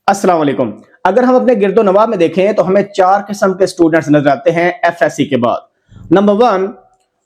अस्सलाम वालेकुम। अगर हम अपने गिरदो नवाब में देखें तो हमें चार किस्म के स्टूडेंट्स नजर आते हैं एफएससी के बाद। नंबर वन,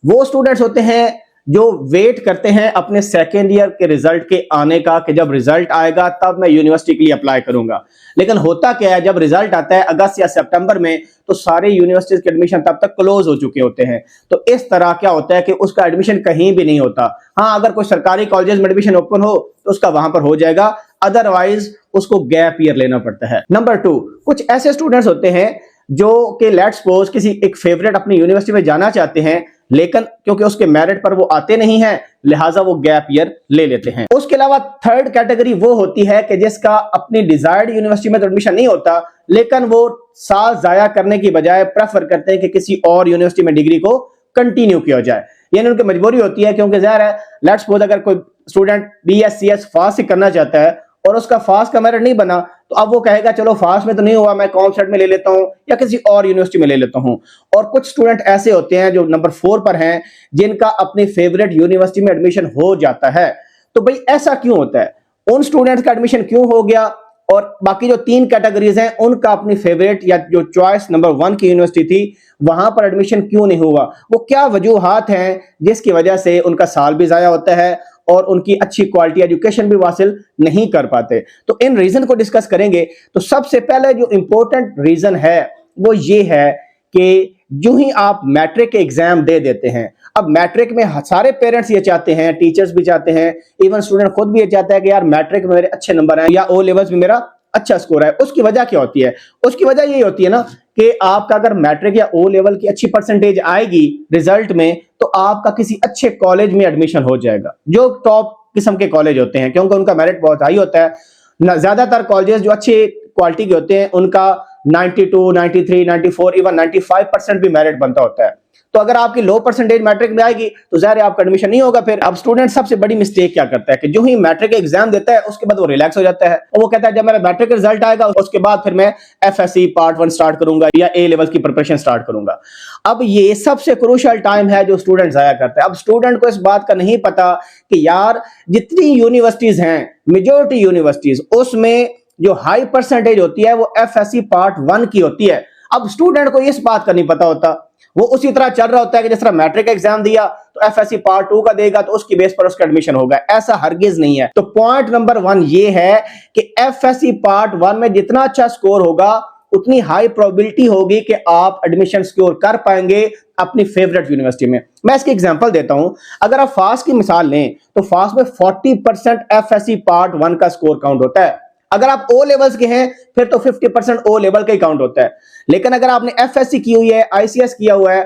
वो स्टूडेंट्स होते हैं जो वेट करते हैं अपने सेकेंड ईयर के रिजल्ट के आने का कि जब रिजल्ट आएगा तब मैं यूनिवर्सिटी के लिए अप्लाई करूंगा। लेकिन होता क्या है, जब रिजल्ट आता है अगस्त या सितंबर में तो सारे यूनिवर्सिटीज के एडमिशन तब तक क्लोज हो चुके होते हैं। तो इस तरह क्या होता है कि उसका एडमिशन कहीं भी नहीं होता। हाँ, अगर कोई सरकारी कॉलेजेस में एडमिशन ओपन हो तो उसका वहां पर हो जाएगा, अदरवाइज उसको गैप ईयर लेना पड़ता है। नंबर टू, कुछ ऐसे स्टूडेंट्स होते हैं जो कि लेट्स सपोज किसी एक फेवरेट अपनी यूनिवर्सिटी में जाना चाहते हैं, लेकिन क्योंकि उसके मेरिट पर वो आते नहीं हैं लिहाजा वो गैप ईयर ले लेते हैं। उसके अलावा थर्ड कैटेगरी वो होती है कि जिसका अपनी डिजायर्ड यूनिवर्सिटी में तो एडमिशन नहीं होता, लेकिन वो साल जाया करने की बजाय प्रेफर करते हैं कि किसी और यूनिवर्सिटी में डिग्री को कंटिन्यू किया जाए। यानी उनकी मजबूरी होती है, क्योंकि ज़ाहिर है लेट्स सपोज अगर कोई स्टूडेंट BScs फास्ट से करना चाहता है और उसका फास्ट का मेरिट नहीं बना, तो अब वो कहेगा चलो फास्ट में तो नहीं हुआ, मैं कॉमसेट में ले लेता हूं या किसी और यूनिवर्सिटी में ले लेता हूं। और कुछ स्टूडेंट ऐसे होते हैं जो नंबर 4 पर हैं, जिनका अपनी फेवरेट यूनिवर्सिटी में एडमिशन हो जाता है। तो भाई ऐसा क्यों होता है, उन स्टूडेंट्स का एडमिशन क्यों हो गया और बाकी जो 3 कैटेगरीज हैं उनका अपनी फेवरेट या जो चॉइस नंबर 1 की यूनिवर्सिटी थी वहां पर एडमिशन क्यों नहीं हुआ? वो क्या वजूहात हैं जिसकी वजह से उनका साल भी जाया होता है और उनकी अच्छी क्वालिटी एजुकेशन भी हासिल नहीं कर पाते? तो इन रीजन को डिस्कस करेंगे। तो सबसे पहले जो इंपॉर्टेंट रीजन है वो ये है कि जो ही आप मैट्रिक के एग्जाम दे देते हैं, अब मैट्रिक में सारे पेरेंट्स ये चाहते हैं, टीचर्स भी चाहते हैं, इवन स्टूडेंट खुद भी ये चाहता है कि यार मैट्रिक में मेरे अच्छे नंबर आए या ओ लेवल्स में मेरा अच्छा स्कोर है। उसकी वजह क्या होती है? उसकी वजह यही होती है ना कि आपका अगर मैट्रिक या ओ लेवल की अच्छी परसेंटेज आएगी रिजल्ट में तो आपका किसी अच्छे कॉलेज में एडमिशन हो जाएगा, जो टॉप किस्म के कॉलेज होते हैं, क्योंकि उनका मेरिट बहुत हाई होता है। ज्यादातर कॉलेजेस जो अच्छी क्वालिटी के होते हैं उनका 92, 93, 94, इवन 95% भी मेरिट बनता होता है। तो अगर आपकी लो परसेंटेज मैट्रिक में आएगी तो ज़ाहिर है आपका एडमिशन नहीं होगा। फिर अब स्टूडेंट सबसे बड़ी मिस्टेक क्या करता है कि जो ही मैट्रिक एग्जाम देता है उसके बाद वो रिलैक्स हो जाता है और वो कहता है जब मेरा मैट्रिक रिजल्ट आएगा उसके बाद फिर मैं एफएससी पार्ट 1 स्टार्ट करूंगा या ए लेवल की प्रिपरेशन स्टार्ट करूंगा। अब ये सबसे क्रूशियल टाइम है जो स्टूडेंट जाया करता है। अब स्टूडेंट को इस बात का नहीं पता कि यार जितनी यूनिवर्सिटीज हैं, मेजोरिटी यूनिवर्सिटीज, उसमें जो हाई परसेंटेज होती है वो एफएससी पार्ट 1 की होती है। अब स्टूडेंट को इस बात का नहीं पता होता, वो उसी तरह चल रहा होता है कि जिस तरह मैट्रिक एग्जाम दिया तो एफएससी पार्ट 2 का देगा तो उसकी बेस पर उसका एडमिशन होगा। ऐसा हरगिज नहीं है। तो पॉइंट नंबर 1 ये है कि एफएससी पार्ट 1 में जितना अच्छा स्कोर होगा उतनी हाई प्रोबेबिलिटी होगी कि आप एडमिशन सिक्योर कर पाएंगे अपनी फेवरेट यूनिवर्सिटी में। मैं इसकी एग्जांपल देता हूं। अगर आप फास्ट की मिसाल लें तो फास्ट में 40% एफएससी पार्ट 1 का स्कोर काउंट होता है। अगर आप ओ लेवल्स के हैं फिर तो 50% ओ लेवल का ही काउंट होता है। लेकिन अगर आपने एफएससी की हुई है, आईसीएस किया हुआ है,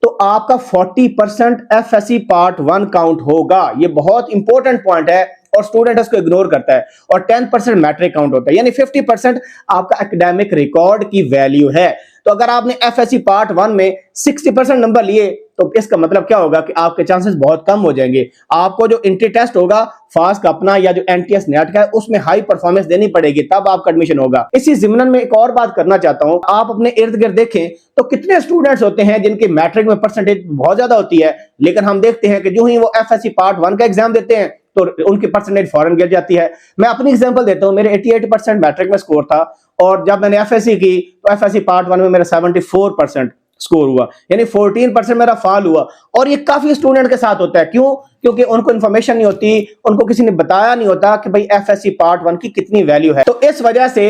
तो आपका 40% एफएससी पार्ट 1 काउंट होगा। ये बहुत इंपॉर्टेंट पॉइंट है और स्टूडेंट इसको इग्नोर करता है। और 10% मैट्रिक काउंट होता है, यानी 50% आपका एकेडमिक रिकॉर्ड की वैल्यू है। तो अगर आपने एफएससी पार्ट 1 में 60% नंबर लिए तो इसका मतलब क्या होगा कि आपके चांसेस बहुत कम हो जाएंगे। आपको जो एंट्री टेस्ट होगा फास्ट का अपना या जो एनटीएस नेट का है उसमें हाई परफॉर्मेंस देनी पड़ेगी, तब आपका एडमिशन होगा। इसी जिम्मन में एक और बात करना चाहता हूं। आप अपने इर्द गिर्द देखें तो कितने स्टूडेंट्स होते हैं जिनकी मैट्रिक में परसेंटेज बहुत ज्यादा होती है, लेकिन हम देखते हैं कि जो ही वो एफएससी पार्ट 1 का एग्जाम देते हैं तो उनकी परसेंटेज फौरन गिर जाती है। मैं अपनी एग्जांपल देता हूं। मेरे 88% मैट्रिक में स्कोर था और जब मैंने एफएससी की तो एफएससी पार्ट 1 में मेरा 74% स्कोर हुआ, यानी 14% मेरा फॉल हुआ। और ये काफी स्टूडेंट के साथ होता है। क्यों? क्योंकि उनको इंफॉर्मेशन नहीं होती, उनको किसी ने बताया नहीं होता कि भाई एफएससी पार्ट 1 की कितनी वैल्यू है। तो इस वजह से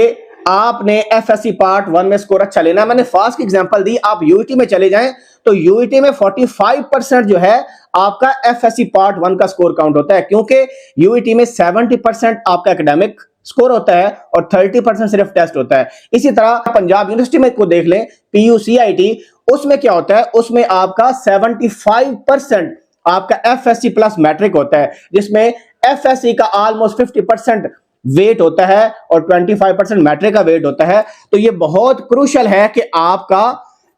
आपने एफएससी पार्ट 1 में स्कोर अच्छा लेना। मैंने फास्ट की एग्जांपल दी। आप यूईटी में चले जाएं तो यूईटी में 45% जो है आपका एफएससी पार्ट 1 का स्कोर काउंट होता है, क्योंकि यूईटी में 70% आपका एकेडमिक स्कोर होता है और 30% सिर्फ टेस्ट होता है। इसी तरह पंजाब यूनिवर्सिटी में को देख लें, PUCIT, उसमें क्या होता है, उसमें आपका 75% आपका एफएससी प्लस मैट्रिक होता है, जिसमें एफएससी का ऑलमोस्ट 50% वेट होता है और 25% मैट्रिक का वेट होता है। तो ये बहुत क्रूशियल है कि आपका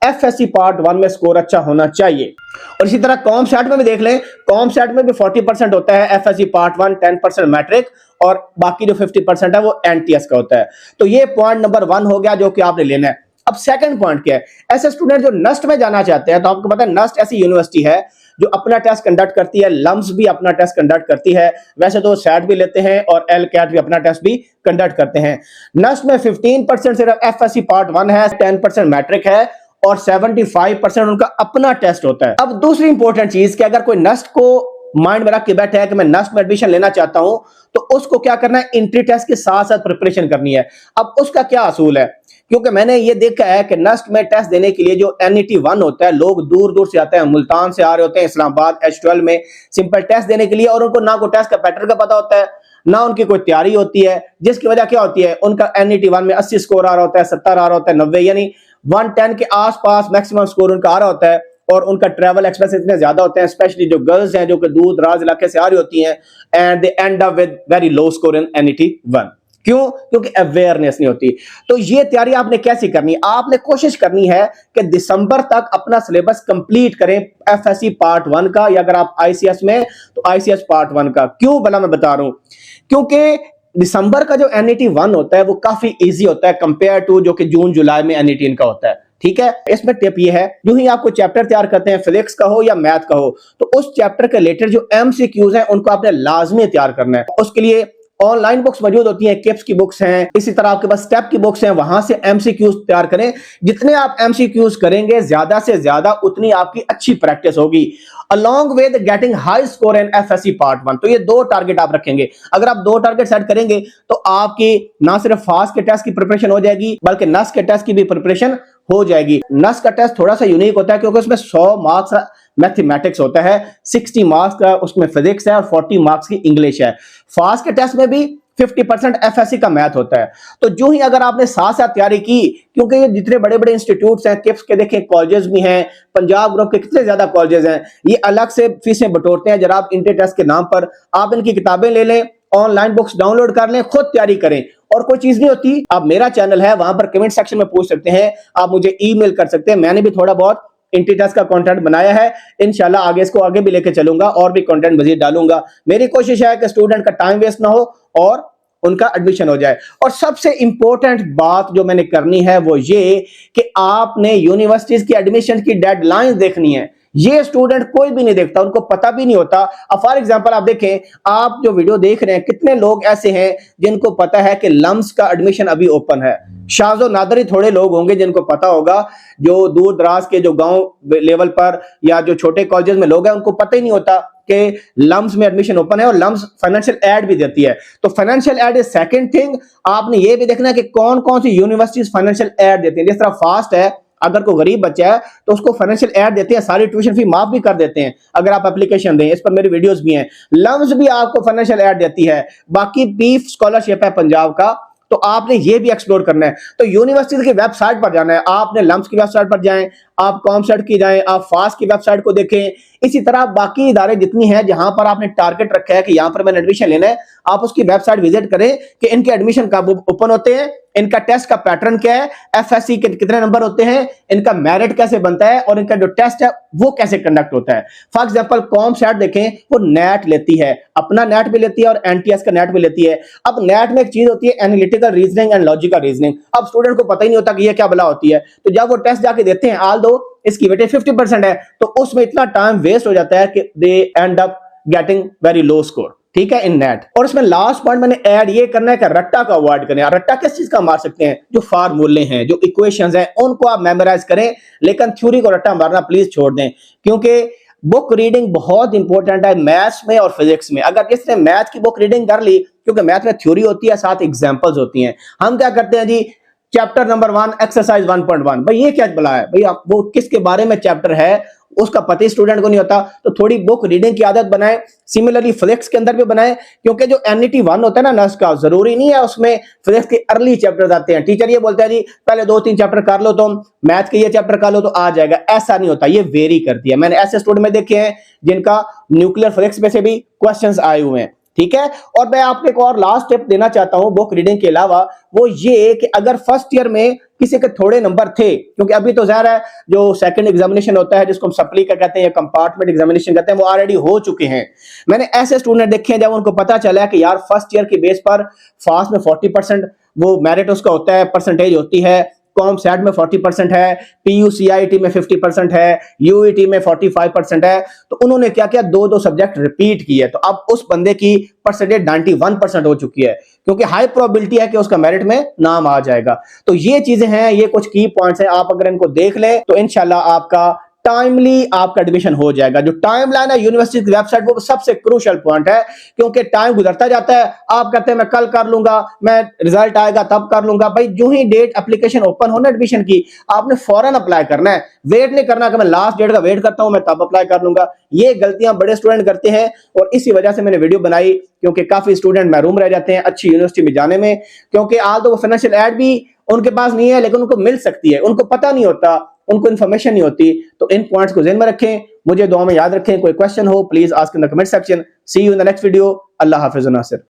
एफएससी पार्ट 1 में स्कोर अच्छा होना चाहिए। और इसी तरह कॉमसेट में भी देख लें, कॉमसेट में भी 40% होता है एफएससी पार्ट 1, 10% मैट्रिक और बाकी जो 50% है वो एनटीएस का होता है। तो ये पॉइंट नंबर 1 हो गया जो कि आपने लेना है। अब सेकंड पॉइंट क्या है? ऐसे स्टूडेंट जो नस्ट में जाना चाहते हैं, तो आपको पता है नस्ट ऐसी यूनिवर्सिटी है जो अपना टेस्ट कंडक्ट करती है, लम्स भी अपना टेस्ट कंडक्ट करती है, वैसे तो सैट भी लेते हैं और एलकैट भी अपना टेस्ट भी कंडक्ट करते हैं। नस्ट में 15% सिर्फ एफएससी पार्ट 1 है, 10% मैट्रिक है और 75% उनका अपना टेस्ट होता है। अब दूसरी इंपॉर्टेंट चीज कि अगर कोई नस्ट को माइंड में रख के बैठे है कि मैं नस्ट में एडमिशन लेना चाहता हूं, तो उसको क्या करना है, एंट्री टेस्ट के साथ साथ प्रिपरेशन करनी है। अब उसका क्या असूल है, क्योंकि मैंने ये देखा है कि नस्ट में टेस्ट देने के लिए जो NET 1 होता है, लोग दूर दूर से आते हैं, मुल्तान से आ रहे होते हैं, इस्लामाबाद H12 में सिंपल टेस्ट देने के लिए, और उनको ना कोई टेस्ट का पैटर्न का पता होता है, ना उनकी कोई तैयारी होती है, जिसकी वजह क्या होती है, उनका NET 1 में 80 स्कोर आ रहा होता है, 70 आ रहा होता है, 90 यानी 110 के आसपास मैक्सिमम स्कोर उनका आ रहा होता है, और उनका ट्रैवल एक्सपेंस इतने ज्यादा होते हैं, स्पेशली जो गर्ल्स हैं जो कि दूर दराज इलाके से आ रही होती हैं, and they end up with very low score in NET 1। क्यों? क्योंकि अवेयरनेस नहीं होती। तो ये तैयारी आपने कैसी करनी है, आपने कोशिश करनी है कि दिसंबर तक अपना सिलेबस कंप्लीट करें एफएससी पार्ट 1 का, या अगर आप ICS में तो ICS पार्ट 1 का। क्यों भला मैं बता रहा हूं, क्योंकि दिसंबर का जो NET 1 होता है वो काफी इजी होता है कंपेयर टू जो कि जून जुलाई में NET इनका होता है। ठीक है, इसमें टिप ये है, जो ही आपको चैप्टर तैयार करते हैं, फिजिक्स का हो या मैथ का हो, तो उस चैप्टर के रिलेटेड जो MCQs हैं उनको आपने लाजमी तैयार करना है। उसके लिए ऑनलाइन बुक्स मौजूद होती हैं, किप्स की बुक्स हैं, इसी तरह आपके पास स्टेप की बुक्स हैं, वहां से MCQs तैयार करें। जितने आप MCQs करेंगे ज्यादा से ज्यादा उतनी आपकी अच्छी प्रैक्टिस होगी, along with getting high score in FSC part 1। तो ये दो टारगेट आप रखेंगे। अगर आप दो टारगेट सेट करेंगे तो आपकी ना सिर्फ फास्ट के टेस्ट की प्रिपरेशन हो जाएगी, बल्कि नस के टेस्ट की भी प्रिपरेशन हो जाएगी। नस का टेस्ट थोड़ा सा यूनिक होता है क्योंकि उसमें 100 मार्क्स मैथमेटिक्स होता है, 60 मार्क्स का उसमें फिजिक्स है और 40 मार्क्स की इंग्लिश है। फास्ट के टेस्ट में भी 50% FSC का मैथ होता है। तो जो ही अगर आपने साथ साथ तैयारी की, क्योंकि ये जितने बड़े बड़े इंस्टीट्यूट्स हैं, किप्स के देखें कॉलेजेस भी हैं, पंजाब ग्रुप के कितने ज्यादा कॉलेजेस हैं, ये अलग से फीसें बटोरते हैं। जरा आप इंटर टेस्ट के नाम पर आप इनकी किताबें ले लें, ऑनलाइन बुक्स डाउनलोड कर लें, खुद तैयारी करें, और कोई चीज नहीं होती। आप मेरा चैनल है, वहां पर कमेंट सेक्शन में पूछ सकते हैं, आप मुझे ईमेल कर सकते हैं। मैंने भी थोड़ा बहुत इंटर टेस्ट का कंटेंट बनाया है, इंशाल्लाह आगे इसको आगे भी लेके चलूंगा और भी कंटेंट मजीद डालूंगा। मेरी कोशिश है कि स्टूडेंट का टाइम वेस्ट ना हो और उनका एडमिशन हो जाए। और सबसे इंपॉर्टेंट बात जो मैंने करनी है वो ये कि आपने यूनिवर्सिटीज की एडमिशन की डेडलाइन देखनी है। ये स्टूडेंट कोई भी नहीं देखता, उनको पता भी नहीं होता। अब फॉर एग्जांपल आप देखें, आप जो वीडियो देख रहे हैं, कितने लोग ऐसे हैं जिनको पता है कि लम्स का एडमिशन अभी ओपन है। शाज़ो नादर ही थोड़े लोग होंगे जिनको पता होगा। जो दूर दराज के जो गांव लेवल पर या जो छोटे कॉलेजेस में लोग हैं, उनको पता ही नहीं होता कि लम्स में एडमिशन ओपन है, और लम्स फाइनेंशियल एड भी देती है। तो financial aid is second thing. आपने ये भी देखना है कि कौन कौन सी यूनिवर्सिटीज फाइनेंशियल एड देती है। जिस तरह फास्ट है, अगर कोई गरीब बच्चा है तो उसको फाइनेंशियल एड देते हैं, सारी ट्यूशन फी माफ भी कर देते हैं अगर आप एप्लीकेशन दें। इस पर मेरी वीडियोस भी हैं। लम्स भी आपको फाइनेंशियल एड देती है। बाकी बीफ स्कॉलरशिप है पंजाब का, तो आपने ये भी एक्सप्लोर करना है। तो यूनिवर्सिटी की वेबसाइट पर जाना है, आपने लम्स की वेबसाइट पर जाएं, आप कॉमसेट की जाएं, आप फास्ट की वेबसाइट को देखें। इसी तरह बाकी इदारे जितनी हैं जहां पर आपने टारगेट रखा है कि यहां पर मैंने एडमिशन लेना है, आप उसकी वेबसाइट विजिट करें कि इनके एडमिशन कब ओपन होते हैं, इनका टेस्ट का पैटर्न क्या है, FSC के कितने नंबर होते हैं, इनका मेरिट कैसे बनता है, और इनका जो टेस्ट है वो कैसे कंडक्ट होता है। फॉर एग्जांपल कॉमसेट देखें, वो नेट लेती है, अपना नेट भी लेती है और NTS का नेट भी लेती है। अब नेट में एक चीज होती है analytical reasoning and logical reasoning. अब स्टूडेंट को पता ही नहीं होता कि ये क्या बला होती है, तो जब वो टेस्ट जाके देते हैं, आल दो इसकी वेटेज 50% है, तो उसमें इतना टाइम वेस्ट हो जाता है कि they end up getting very low score. ठीक है, इन नेट। और इसमें लास्ट पॉइंट मैंने ऐड ये करना है कि रट्टा का अवॉइड करें। रट्टा किस चीज का मार सकते हैं, जो फार्मूले हैं, जो इक्वेशंस हैं, उनको आप मेमोराइज करें, लेकिन थ्योरी को रट्टा मारना प्लीज छोड़ दें, क्योंकि बुक रीडिंग बहुत इंपॉर्टेंट है मैथ्स में और फिजिक्स में। अगर किसने मैथ की बुक रीडिंग कर ली, क्योंकि मैथ में थ्योरी होती है, साथ एग्जांपल्स होती हैं, हम क्या करते हैं जी, चैप्टर नंबर 1 एक्सरसाइज 1.1, भाई ये क्या बला है, भाई आप वो किसके बारे में चैप्टर है उसका पता ही स्टूडेंट को नहीं होता। तो थोड़ी बुक रीडिंग की आदत बनाएं। सिमिलरली फिजिक्स के अंदर भी बनाएं, क्योंकि जो NET 1 होता है ना नस का, जरूरी नहीं है उसमें फिजिक्स के अर्ली चैप्टर्स आते हैं। टीचर ये बोलता है जी पहले 2-3 चैप्टर कर लो, तुम मैथ के ये चैप्टर कर लो तो आ जाएगा, ऐसा नहीं होता, ये वेरी करती है। मैंने ऐसे स्टूडेंट में देखे हैं जिनका न्यूक्लियर फिजिक्स में से भी क्वेश्चंस आए हुए हैं। ठीक है, और मैं आपको एक और लास्ट टिप देना चाहता हूं बुक रीडिंग के अलावा, वो ये कि अगर फर्स्ट ईयर में किसी के थोड़े नंबर थे, क्योंकि अभी तो ज़ाहिर है जो सेकंड एग्जामिनेशन होता है जिसको हम सप्ली का कहते हैं या कंपार्टमेंट एग्जामिनेशन कहते हैं, वो ऑलरेडी हो चुके हैं। मैंने ऐसे स्टूडेंट देखे हैं जब उनको पता चला है कि यार फर्स्ट ईयर की बेस पर फास्ट में 40% वो मेरिट उसका होता है, परसेंटेज होती है, कॉम सेट में 40% है, PUCIT में 50% है, UET में 45% है। तो उन्होंने क्या किया, 2-2 सब्जेक्ट रिपीट किए। तो अब उस बंदे की परसेंटेज 91% हो चुकी है, क्योंकि हाई प्रोबेबिलिटी है कि उसका मेरिट में नाम आ जाएगा। तो ये चीजें हैं, ये कुछ की पॉइंट्स हैं, आप अगर इनको देख लें तो इंशाल्लाह आपका टाइमली आपका एडमिशन हो जाएगा। जो टाइम लाइन है यूनिवर्सिटी की वेबसाइट, वो सबसे क्रूशियल पॉइंट है, क्योंकि टाइम गुजरता जाता है। आप कहते हैं मैं कल कर लूंगा, मैं रिजल्ट आएगा तब कर लूंगा। भाई जो ही डेट एप्लीकेशन ओपन हो ना एडमिशन की, आपने फौरन अप्लाई करना है, वेट नहीं करना कि मैं लास्ट डेट का वेट करता हूं मैं तब अप्लाई कर लूंगा। ये गलतियां बड़े स्टूडेंट करते हैं और इसी वजह से मैंने वीडियो बनाई, क्योंकि काफी स्टूडेंट महरूम रह जाते हैं अच्छी यूनिवर्सिटी में जाने में, क्योंकि आज तो वो फाइनेंशियल एड भी उनके पास नहीं है, लेकिन उनको मिल सकती है, उनको पता नहीं होता, उनको इन्फॉर्मेशन नहीं होती। तो इन पॉइंट्स को ध्यान में रखें, मुझे दुआ में याद रखें। कोई क्वेश्चन हो please ask in the comment section. See you in the next video. अल्लाह हाफिज नासिर।